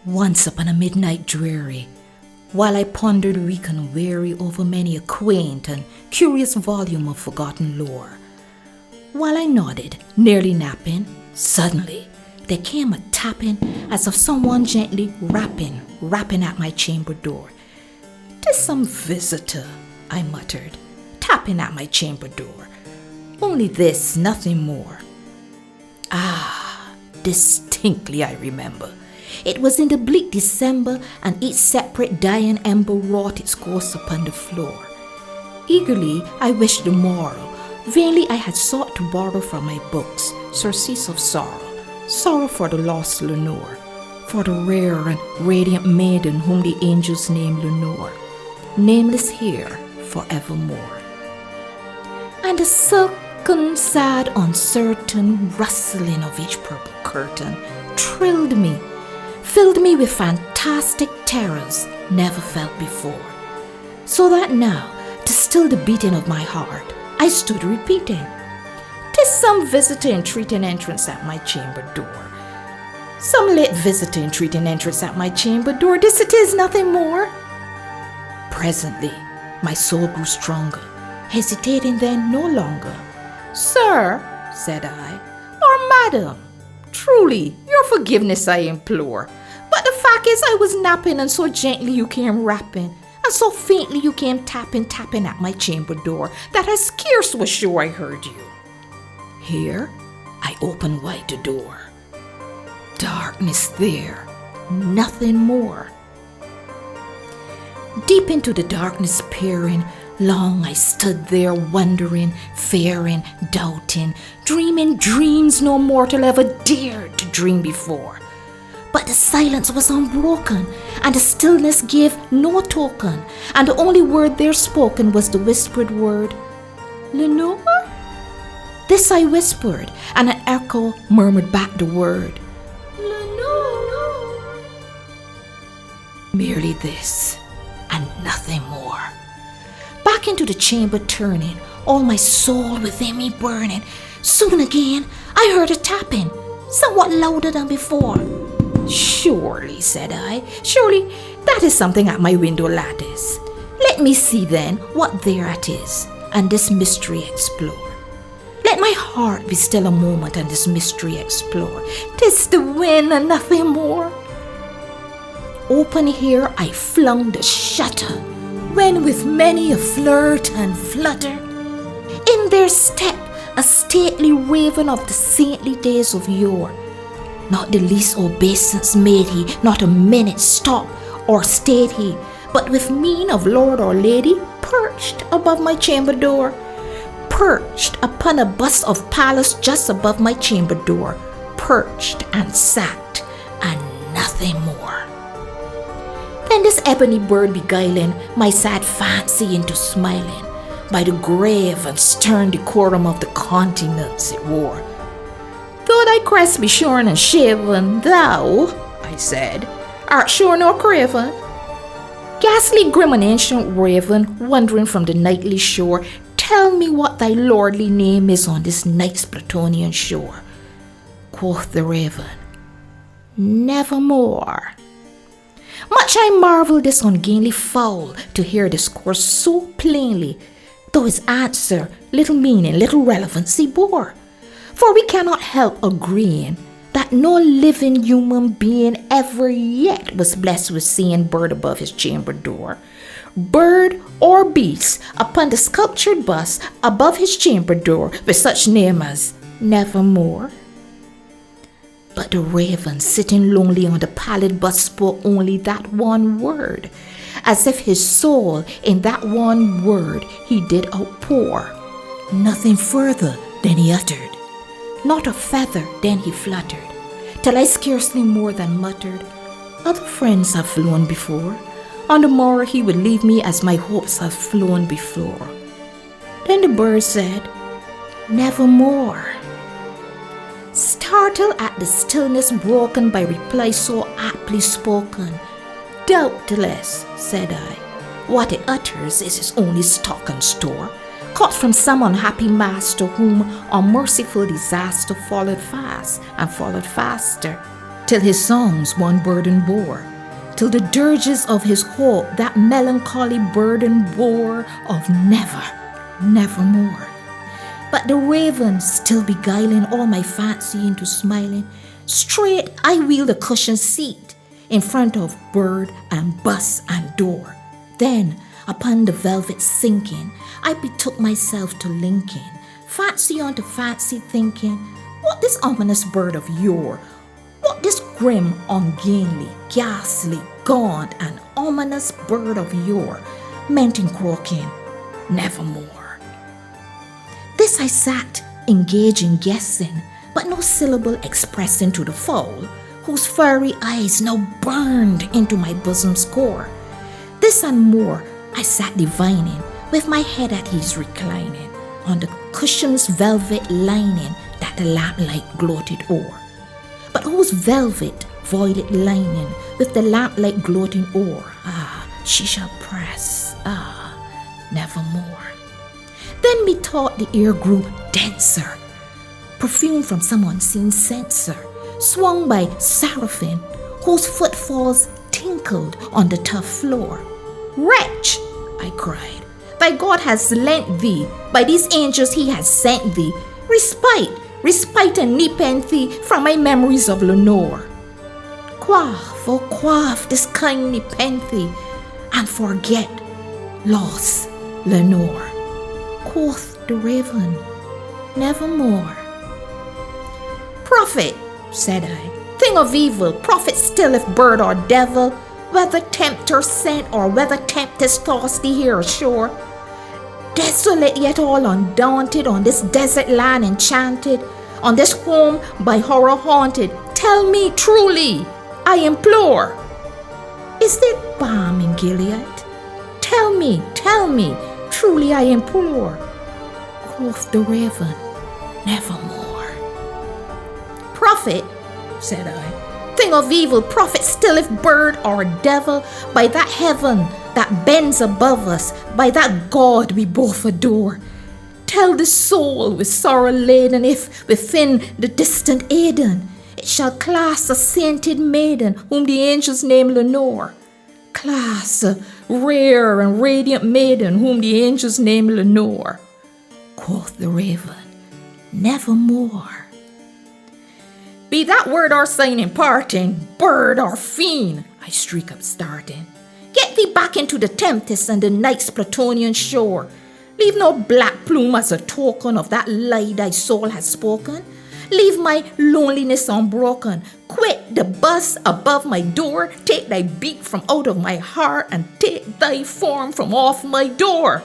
Once upon a midnight dreary, while I pondered weak and weary over many a quaint and curious volume of forgotten lore, while I nodded, nearly napping, suddenly there came a tapping as of someone gently rapping at my chamber door. "'Tis some visitor," I muttered, tapping at my chamber door. "Only this, nothing more." Distinctly I remember. It was in the bleak December, and each separate dying ember wrought its course upon the floor. Eagerly I wished the morrow. Vainly I had sought to borrow from my books surcease of sorrow for the lost Lenore, for the rare and radiant maiden whom the angels named Lenore, nameless here forevermore. And the silken, sad, uncertain rustling of each purple curtain thrilled me, filled me with fantastic terrors never felt before, so that now, to still the beating of my heart, I stood repeating, "'Tis some visitor entreating entrance at my chamber door. Some late visitor entreating entrance at my chamber door, this it is, nothing more." Presently, my soul grew stronger, hesitating then no longer. "Sir," said I, "or madam, truly, your forgiveness I implore. But the fact is I was napping, and so gently you came rapping, and so faintly you came tapping at my chamber door, that I scarce was sure I heard you." Here I opened wide the door. Darkness there, nothing more. Deep into the darkness peering, long I stood there wondering, fearing, doubting, dreaming dreams no mortal ever dared to dream before. But the silence was unbroken, and the stillness gave no token, and the only word there spoken was the whispered word, "Lenore?" This I whispered, and an echo murmured back the word, "Lenore." Merely this, and nothing more. Back into the chamber turning, all my soul within me burning. Soon again I heard a tapping, somewhat louder than before. "Surely," said I, "surely that is something at my window lattice. Let me see then what thereat is, and this mystery explore. Let my heart be still a moment and this mystery explore. 'Tis the wind and nothing more." Open here I flung the shutter, when with many a flirt and flutter, in there stepped a stately raven of the saintly days of yore. Not the least obeisance made he, not a minute stop or stayed he, but with mien of lord or lady perched above my chamber door, perched upon a bust of Pallas just above my chamber door, perched and sat, and nothing more. Then this ebony bird beguiling my sad fancy into smiling, by the grave and stern decorum of the continents it wore. "Though thy crest be shorn and shaven, thou," I said, "art shorn or craven. Ghastly grim and ancient raven, wandering from the nightly shore, tell me what thy lordly name is on this night's Plutonian shore." Quoth the raven, "Nevermore." Much I marveled this ungainly fowl to hear discourse so plainly, though his answer little meaning, little relevancy bore. For we cannot help agreeing that no living human being ever yet was blessed with seeing bird above his chamber door, bird or beast upon the sculptured bust above his chamber door with such name as Nevermore. But the raven sitting lonely on the pallid bust spoke only that one word, as if his soul in that one word he did outpour. Nothing further than he uttered, not a feather then he fluttered, till I scarcely more than muttered, "Other friends have flown before. On the morrow he would leave me as my hopes have flown before." Then the bird said, "Nevermore." Startled at the stillness broken by reply so aptly spoken, "Doubtless," said I, "what it utters is his only stock and store, caught from some unhappy master whom unmerciful disaster followed fast and followed faster. till his songs one burden bore, till the dirges of his harp that melancholy burden bore of never, nevermore. But the raven still beguiling all my fancy into smiling, straight I wheel the cushioned seat in front of bird and bus and door. Then, upon the velvet sinking, I betook myself to linking, fancy unto fancy thinking, what this ominous bird of yore, what this grim, ungainly, ghastly, gaunt, and ominous bird of yore meant in croaking, nevermore. This I sat, engaged in guessing, but no syllable expressing to the fowl, whose fiery eyes now burned into my bosom's core. This and more I sat divining, with my head at ease reclining, on the cushion's velvet lining that the lamplight gloated o'er, but whose velvet violet lining with the lamplight gloating o'er, she shall press, nevermore. Then methought the air grew denser, perfume from some unseen censer, swung by seraphim, whose footfalls tinkled on the tough floor. Wretch, I cried, thy God has lent thee, by these angels he has sent thee, respite and nepenthe from my memories of Lenore. Quaff, oh quaff this kind nepenthe, and forget lost Lenore. Quoth the raven, nevermore. Prophet, said I, thing of evil, prophet still if bird or devil, whether tempter sent or whether tempest tossed thee here ashore. Desolate yet all undaunted, on this desert land enchanted, on this home by horror haunted, tell me truly, I implore, is there balm in Gilead? Tell me, truly I implore. Quoth the raven, nevermore. Prophet, said I, thing of evil, prophet still if bird or devil, by that heaven that bends above us, by that God we both adore. Tell the soul with sorrow laden if within the distant Eden it shall clasp a sainted maiden whom the angels name Lenore. Clasp a rare and radiant maiden whom the angels name Lenore. Quoth the raven, nevermore. Be that word or sign in parting, bird or fiend, I shriek up starting. Get thee back into the tempest and the night's Plutonian shore. Leave no black plume as a token of that lie thy soul has spoken. Leave my loneliness unbroken. Quit the bus above my door. Take thy beat from out of my heart and take thy form from off my door.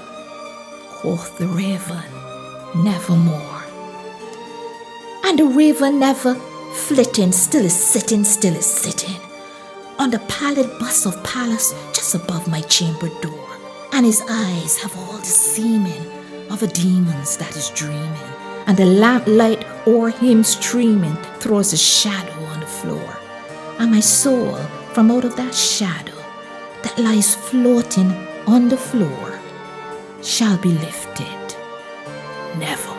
Quoth the raven, nevermore. And the raven never flitting, still is sitting, on the pallid bust of Pallas just above my chamber door. And his eyes have all the seeming of a demon's that is dreaming, and the lamplight o'er him streaming throws a shadow on the floor. And my soul from out of that shadow that lies floating on the floor shall be lifted never.